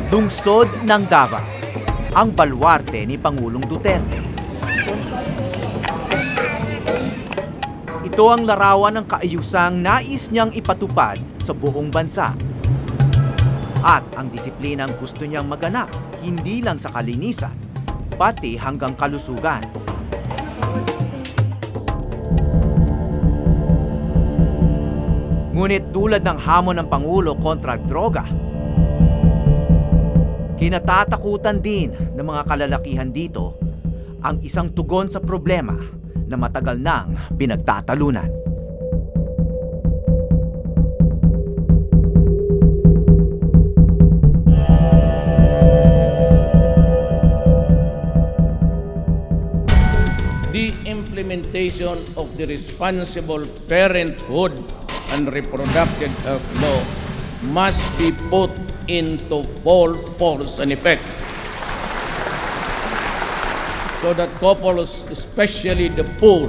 Lungsod ng Davao, ang baluarte ni Pangulong Duterte. Ito ang larawan ng kaayusang nais niyang ipatupad sa buong bansa. At ang disiplinang gusto niyang maganap, hindi lang sa kalinisan, pati hanggang kalusugan. Ngunit tulad ng hamon ng Pangulo kontra droga, kinatatakutan din ng mga kalalakihan dito ang isang tugon sa problema na matagal nang pinagtatalunan. The implementation of the Responsible Parenthood and Reproductive Health Law must be put into full force and effect so that couples, especially the poor,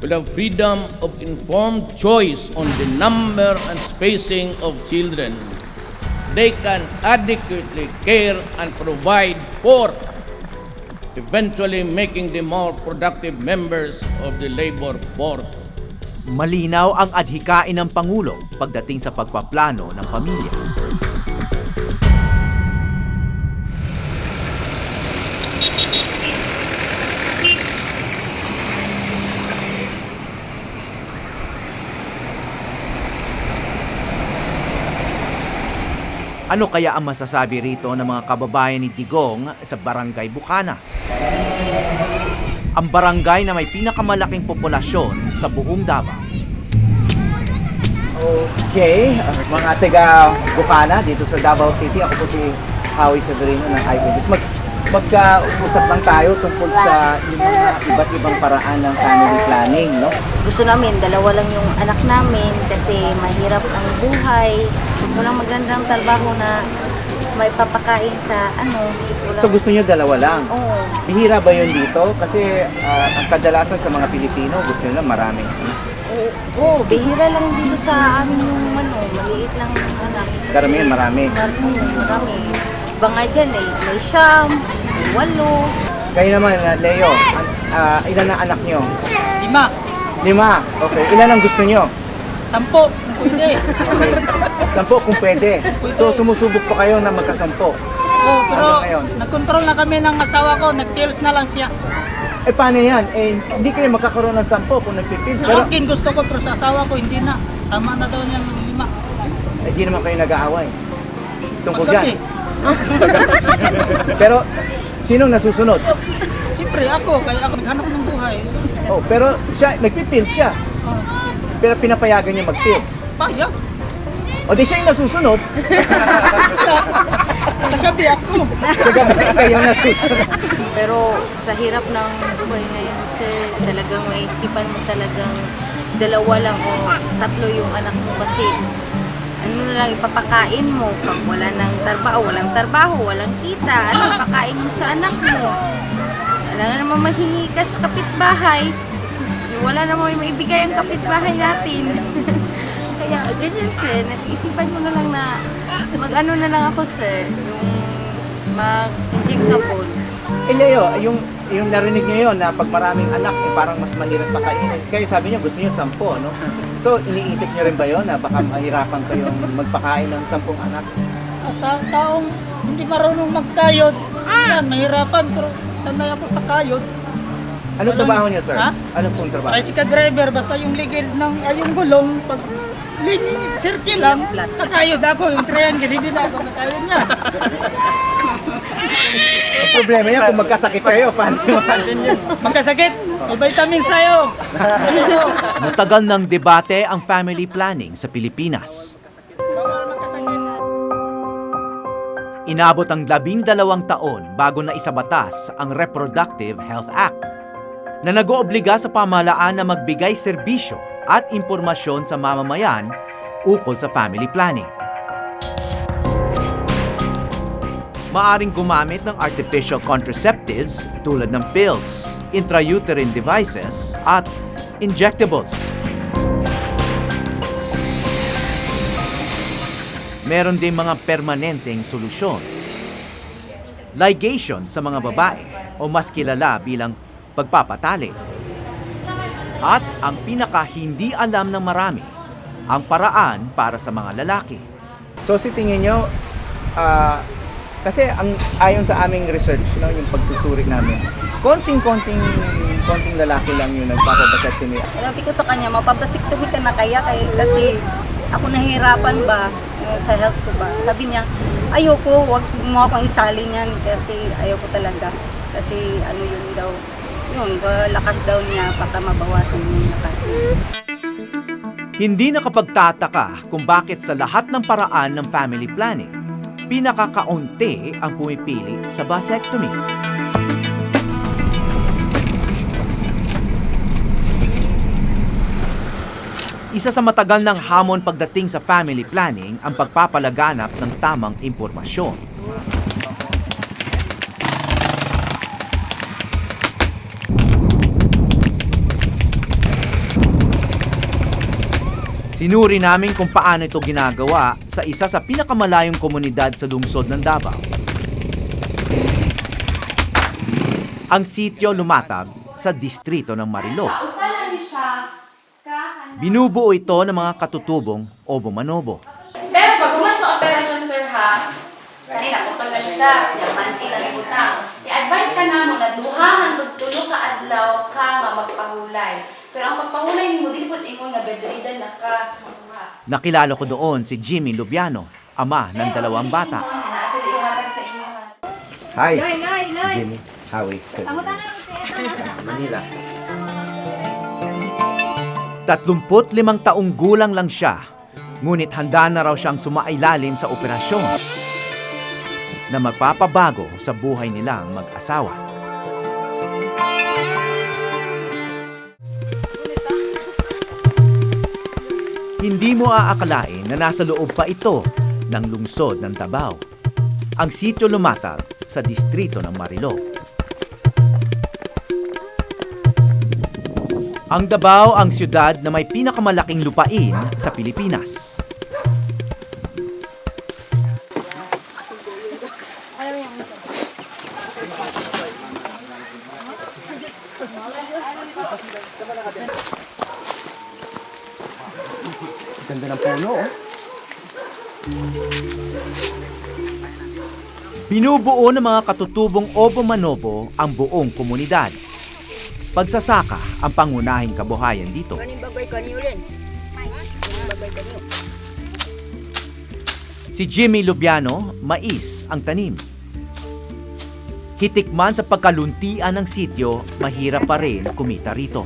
will have freedom of informed choice on the number and spacing of children they can adequately care and provide for, eventually making them more productive members of the labor force. Malinaw ang adhikain ng Pangulo pagdating sa pagpaplano ng pamilya. Ano kaya ang masasabi rito ng mga kababayan ni Digong sa Barangay Bukana? Ang barangay na may pinakamalaking populasyon sa buong Davao. Okay, mga taga Bukana dito sa Davao City. Ako po si Howie Severino ng Eyewitness. Magka-usap lang tayo tungkol sa yung mga iba't ibang paraan ng family planning, no? Gusto namin, dalawa lang yung anak namin kasi mahirap ang buhay. Walang magandang trabaho na may papakain sa walang... So gusto niyo dalawa lang? Oo. Bihira ba yun dito? Kasi ang kadalasan sa mga Pilipino gusto nila marami. Oo, bihira lang dito sa amin yung maliit lang yung anak. Karamihan marami. Marami. Iba nga dyan may siyam, may 8. Kayo naman, Leo, ilan ang anak niyo? 5. 5. Okay. Ilan ang gusto niyo? 10. Pwede. Okay. 10 kung pwede. So sumusubok pa kayo na magka-10. Oo, pero Hanggang ngayon? nag-control na kami ng asawa ko, nag-pills na lang siya. Eh paano yan? Eh hindi kayo magkakaroon ng 10 kung nagpipil. Sa Pero akin gusto ko, pero sa asawa ko hindi na. Tama na daw niya ng 5. hindi naman kayo nag-aaway. Tungkol Paggabi. dyan. Pero sinong nasusunod? Siyempre ako, kaya ako naghanap ng buhay. Oh, pero siya nagpipil siya. Oh, Pero pinapayagan niya mag-pills. payag. O di siya yung nasusunod. Sa gabi ako. Sa gabi kayo nasusunod. Pero sa hirap ng buhay ngayon, sir, talagang maisipan mo talagang 2 lang o 3 yung anak mo kasi ano na lang ipapakain mo pag wala ng trabaho, walang kita, ano ipapakain mo sa anak mo? Wala na naman mahingi ka sa kapitbahay. Wala naman maibigay ang kapitbahay natin. Kaya ganyan sir, isipan mo na lang na mag-ano na lang ako sir, yung mag-injectable. Eh Leo, yung narinig niyo yun na pag maraming anak, eh, parang mas mahirap pakainin. Kayo sabi niyo gusto niyo 10, no? So iniisip niyo rin ba yun na baka mahirapan kayong magpakain ng 10 anak? Sa taong hindi marunong magkayod, yan, mahirapan. Pero sanay ako sa kayod. Anong trabaho niyo, sir? Ha? Anong pong trabaho? Tricycle driver, basta yung ligid ng yung gulong, pag circle lang, nakayod ako. Yung triangle, hindi na ako nakayod niya. Ang problema niya kung magkasakit kayo, paano yun? Magkasakit, may vitamins sa'yo. Matagal ng debate ang family planning sa Pilipinas. Bawal magkasakit. Inabot ang 12 taon bago na isabatas ang Reproductive Health Act na nag-oobliga sa pamahalaan na magbigay serbisyo at impormasyon sa mamamayan ukol sa family planning. Maaring gumamit ng artificial contraceptives tulad ng pills, intrauterine devices at injectables. Meron din mga permanenteng solusyon ligation sa mga babae o mas kilala bilang pagpapatali. At ang pinaka hindi alam ng marami, ang paraan para sa mga lalaki. So si tingin nyo, kasi ayon sa aming research, no, yung pagsusuri namin, konting lalaki lang yung nagpapabasectomy. Sabi ko sa kanya, mapabasiktomi ka na kaya kasi ako nahihirapan ba sa health ko ba. Sabi niya, ayoko, wag mo akong isali niyan kasi ayoko talaga. Kasi ano yun daw, yun, so lakas daw niya, baka mabawasan yung lakas niya. Hindi nakapagtataka kung bakit sa lahat ng paraan ng family planning, pinakakaunti ang pumipili sa vasectomy. Isa sa matagal ng hamon pagdating sa family planning ang pagpapalaganap ng tamang impormasyon. Sinuri namin kung paano ito ginagawa sa isa sa pinakamalayong komunidad sa lungsod ng Davao. Ang sitio Lumatag sa distrito ng Marilog. Binubuo ito ng mga katutubong obo-manobo. Pero pag human sa operasyon, sir, ha, kanina putol na siya, yung manti lang ibutang. I-advise ka na mo na duhahan tulo ka adlaw ka nga magpahulay. Pero ang pagpahulay mo, di po ingon nga bedridden na ka. Nakilala ko doon si Jimmy Lubiano, ama ng 2 bata. Sige, ihatag sa inyo. Hi! Jimmy, Howie, Manila. 35 taong gulang lang siya, ngunit handa na raw siyang sumailalim sa operasyon na magpapabago sa buhay nilang mag-asawa. Hindi mo aakalain na nasa loob pa ito ng lungsod ng Davao, ang sitio Lumatag sa distrito ng Marilog. Ang Davao ang siyudad na may pinakamalaking lupain sa Pilipinas. Ganda ng puno, oh. Binubuo ng mga katutubong obo-manobo ang buong komunidad. Pagsasaka ang pangunahing kabuhayan dito. Si Jimmy Lubiano, mais ang tanim. Kitikman sa pagkaluntian ng sityo, mahirap pa rin kumita rito.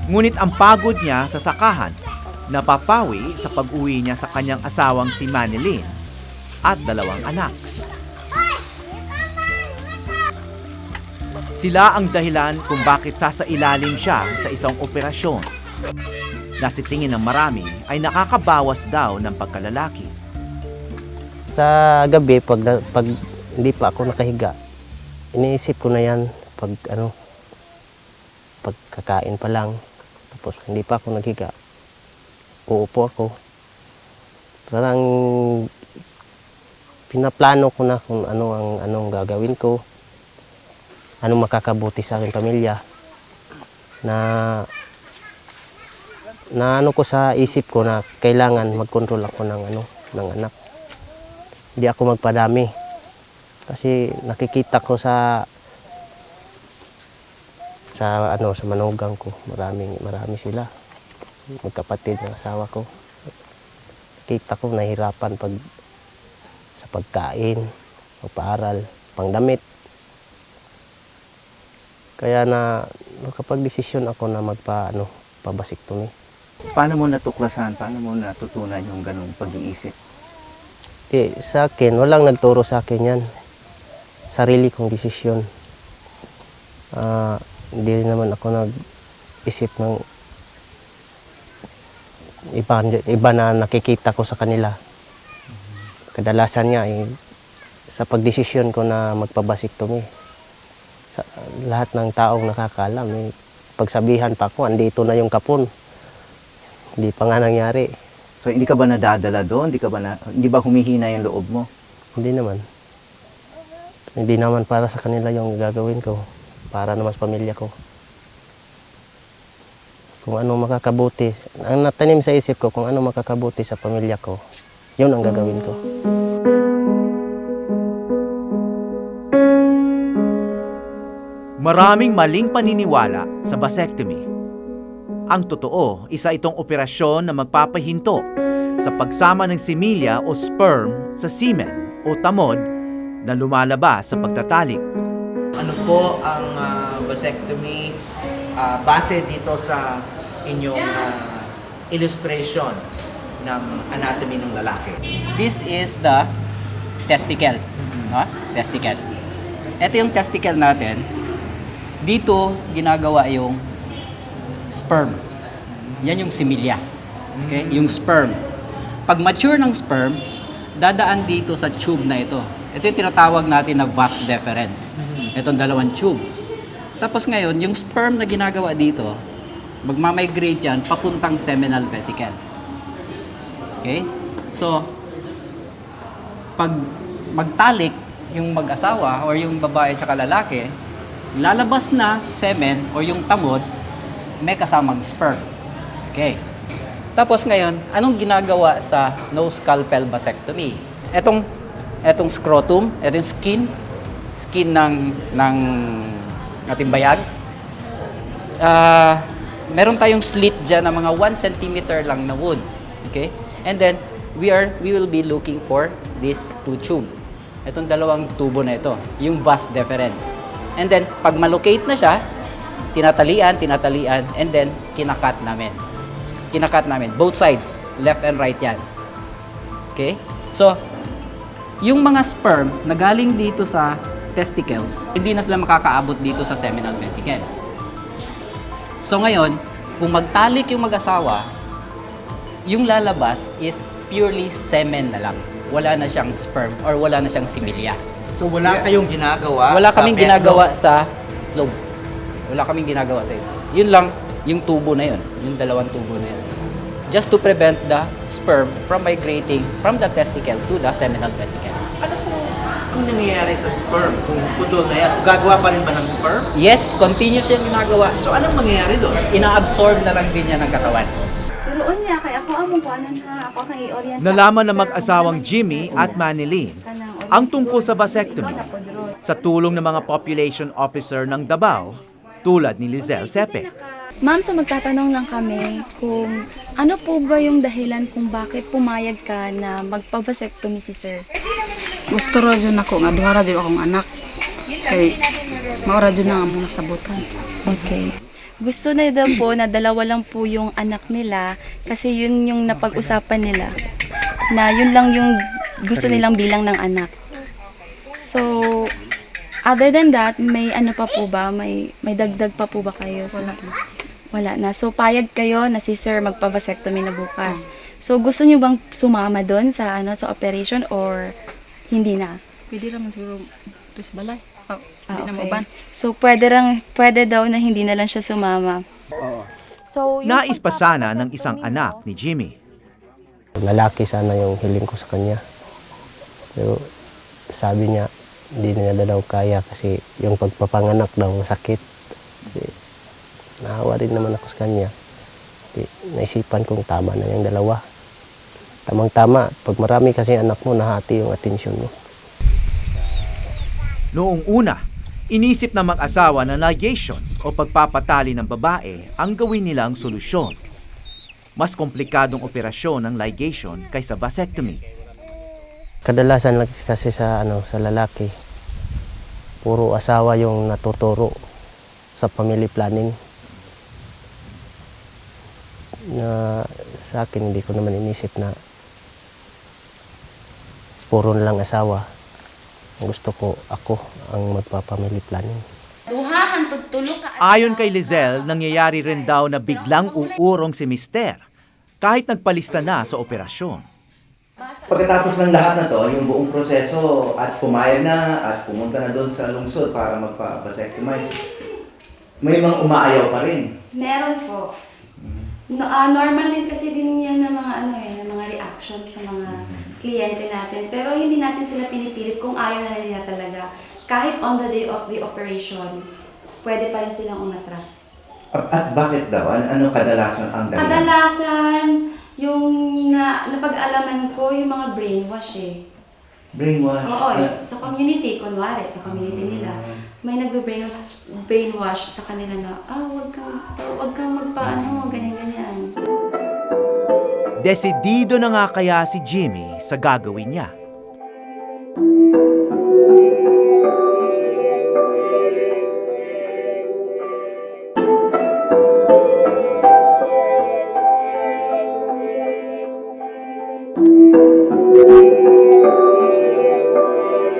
Ngunit ang pagod niya sa sakahan, napapawi sa pag-uwi niya sa kanyang asawang si Manilyn at 2 anak. Sila ang dahilan kung bakit sasailalim siya sa isang operasyon na sa tingin ng marami ay nakakabawas daw ng pagkalalaki. Sa gabi, pag hindi pa ako nakahiga, iniisip ko na yan pagkakain pa lang. Tapos hindi pa ako naghiga, uupo ako. Parang pinaplano ko na kung anong gagawin ko, anong makakabuti sa aking pamilya. Na ano ko sa isip ko na kailangan mag-control ako ng anak. Hindi ako magpadami. Kasi nakikita ko sa manugang ko, marami sila, magkapatid ng asawa ko. Kita ko nahirapan sa pagkain, pagpaaral, pangdamit. Kaya kapag desisyon ako na pabasiktomi. Paano mo natuklasan, paano mo natutunan yung ganung pag-iisip? Sa akin, walang nagturo sa akin yan. Sarili kong desisyon. Hindi naman ako nag-isip ng iba na nakikita ko sa kanila. Kadalasan nga sa pagdesisyon ko na magpabasiktomi. Sa lahat ng taong nakakaalam, pagsabihan pa ako, andito na yung kapon. Hindi pa nga nangyari. So hindi ka ba nadadala doon? Hindi ba humihina yung loob mo? Hindi naman. Hindi naman para sa kanila yung gagawin ko. Para naman sa pamilya ko. Kung ano makakabuti. Ang natanim sa isip ko, kung ano makakabuti sa pamilya ko, yun ang gagawin ko. Maraming maling paniniwala sa vasectomy. Ang totoo, isa itong operasyon na magpapahinto sa pagsama ng similya o sperm sa semen o tamod na lumalabas sa pagtatalik. Ano po ang vasectomy base dito sa inyong illustration ng anatomy ng lalaki? This is the testicle. Testicle. Ito yung testicle natin. Dito, ginagawa yung sperm. Yan yung similya. Okay? Yung sperm. Pag mature ng sperm, dadaan dito sa tube na ito. Ito yung tinatawag natin na vas deferens. Itong dalawang tube. Tapos ngayon, yung sperm na ginagawa dito, magmamigrate yan papuntang seminal vesicle. Okay? So, pag magtalik yung mag-asawa or yung babae at lalaki, lalabas na semen o yung tamod, may kasamang sperm. Okay. Tapos ngayon, anong ginagawa sa no-scalpel vasectomy? Etong scrotum, etong skin ng ating bayag. Meron tayong slit dyan na mga 1 cm lang na wound. Okay? And then, we will be looking for these two tube. Itong dalawang tubo na ito, yung vas deferens. And then, pag malocate na siya, tinatalian, and then, kinakat namin. Both sides, left and right yan. Okay? So, yung mga sperm na galing dito sa testicles, hindi na sila makakaabot dito sa seminal vesicle. So, ngayon, kung magtalik yung mag-asawa, yung lalabas is purely semen na lang. Wala na siyang sperm or wala na siyang similya. So wala kayong ginagawa? Wala kaming ginagawa sa lobe. Wala kaming ginagawa sa ito. Yun lang, yung tubo na yun. Yung dalawang tubo na yun. Just to prevent the sperm from migrating from the testicle to the seminal vesicle. Ano po ang nangyayari sa sperm kung putol na yan? Gagawa pa rin ba ng sperm? Yes, continuous yung ginagawa. So anong mangyayari doon? Ina-absorb na lang din yan ng katawan. Pero unya kay ako among kuanan na ako kay orient. Nalaman ng mag-asawang Jimmy at Manilyn ang tungkol sa vasectomy sa tulong ng mga population officer ng Davao tulad ni Lizelle Sepe. Ma'am, so magtatanong lang kami kung ano po ba yung dahilan kung bakit pumayag ka na magpa-vasectomy si sir? Gusto ra jud ako nga duha ra jud akong anak. Kay maura jud na nga mong nasabutan. Okay. Gusto na daw po na dalawa lang po yung anak nila kasi yun yung napag-usapan nila. Na yun lang yung gusto nilang bilang ng anak. So, other than that, may ano pa po ba? May dagdag pa po ba kayo? Wala na. So, payag kayo na si sir magpa-vasectomy na bukas. So, gusto niyo bang sumama doon sa sa operation or hindi na? Pwede ra man siguro ris balay. Hindi na okay. maban. So, pwede daw na hindi na lang siya sumama. So, yung Nais pa sana ng isang anak ni Jimmy. Lalaki sana yung hiling ko sa kanya. Pero sabi niya, hindi niya daw kaya kasi yung pagpapanganak daw masakit. Naawa rin naman ako sa kanya. Naisipan kong tama na yung dalawa. Tamang-tama, pag marami kasi anak mo, nahati yung atensyon mo. Noong una, inisip ng mag-asawa na ligation o pagpapatali ng babae ang gawin nilang solusyon. Mas komplikadong operasyon ng ligation kaysa vasectomy. Kadalasan lang kasi sa lalaki, puro asawa yung natuturo sa family planning. Na sa akin hindi ko naman inisip na puro na lang asawa. Gusto ko ako ang magpa-family planning. Duhahan tugtulo ka Ayon kay Lizelle, nangyayari rin daw na biglang uurong si Mister kahit nagpalista na sa operasyon. Pagkatapos ng lahat na to, yung buong proseso at pumayag na at pumunta na doon sa lungsod para magpa-vasectomize, may mga umaayaw pa rin. Meron po. No, normal din kasi din yan ng mga ng mga reactions ng mga kliyente natin. Pero hindi natin sila pinipilit kung ayaw na nila talaga. Kahit on the day of the operation, pwede pa rin silang umatras. At bakit daw? Ano kadalasan ang dahilan? Kadalasan, yung napag-alaman ko, yung mga brainwash eh. Brainwash? Oo, sa community, kunwari, sa community nila, may brainwash sa kanila na, wag kang magpaano, ganyan-ganyan. Desidido na nga kaya si Jimmy sa gagawin niya.